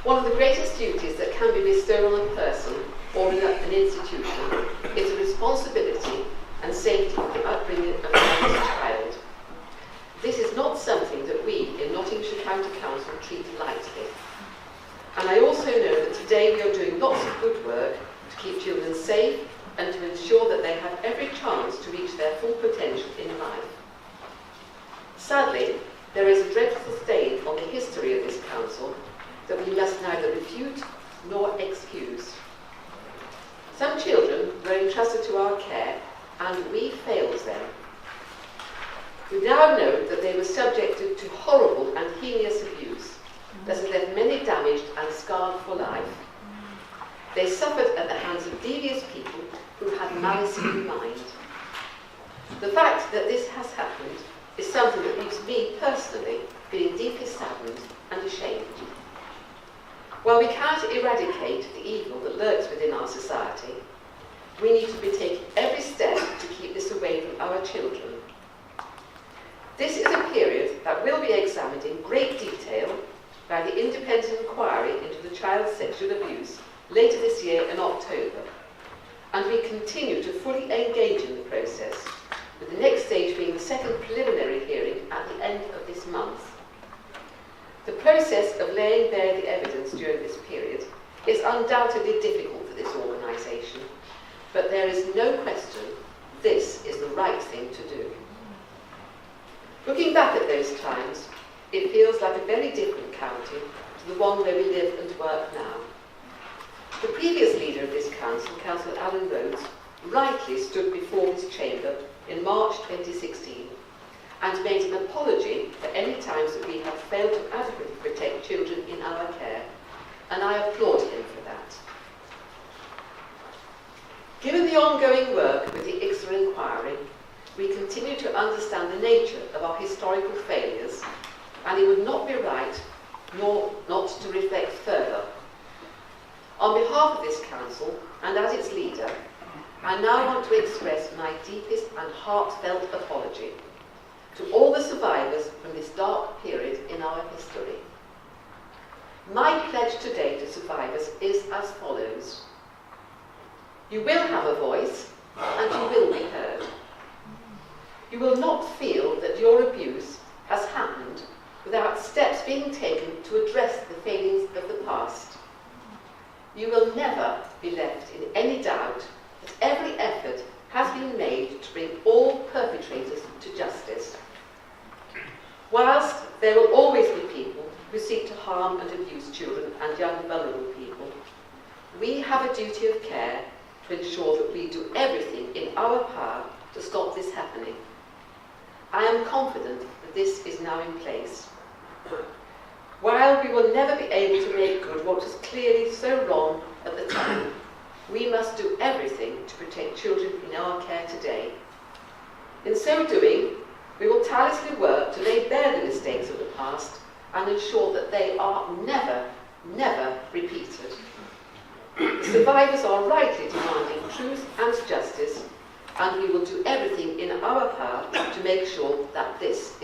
One of the greatest duties that can be bestowed on a person or in an institution is the responsibility and safety of the upbringing of a child. This is not something that we in Nottinghamshire County Council treat lightly. And I also know that today we are doing lots of good work to keep children safe and to ensure that they have every chance to reach their full potential in life. Sadly, there is a dreadful stain on the history of this council that we must neither refute nor excuse. Some children were entrusted to our care and we failed them. We now know that they were subjected to horrible and heinous abuse that has left many damaged and scarred for life. They suffered at the hands of devious people who had malice in mind. The fact that this has happened is something that leaves me personally feeling deeply saddened and ashamed. While we can't eradicate the evil that lurks within our society, we need to be taking every step to keep this away from our children. This is a period that will be examined in great detail by the independent inquiry into the child's sexual abuse later this year in October, and we continue to fully engage in the process, with the next stage being the second preliminary hearing at the end of this month. The process of laying bare the evidence during this period is undoubtedly difficult for this organisation, but there is no question this is the right thing to do. Looking back at those times, it feels like a very different county to the one where we live and work now. The previous leader of this council, Councillor Alan Rhodes, rightly stood before this chamber in March 2016 and made an apology for any times that we have failed to adequately protect children in our care, and I applaud him for that. Given the ongoing work with the Cllr inquiry, we continue to understand the nature of our historical failures, and it would not be right nor not to reflect further. On behalf of this council and as its leader, I now want to express my deepest and heartfelt apology to all the survivors from this dark period in our history. My pledge today to survivors is as follows. You will have a voice and you will be heard. You will not feel that your abuse has happened without steps being taken to address the failings of the past. You will never be left in any doubt that every effort has been made to bring all perpetrators to justice. Whilst there will always be people who seek to harm and abuse children and young vulnerable people, we have a duty of care to ensure that we do everything in our power to stop this happening. I am confident that this is now in place. While we will never be able to make good what was clearly so wrong at the time, we must do everything to protect children in our care today. In so doing, we will tirelessly work to lay bare the mistakes of the past and ensure that they are never, never repeated. The survivors are rightly demanding truth and justice, and we will do everything in our power to make sure that this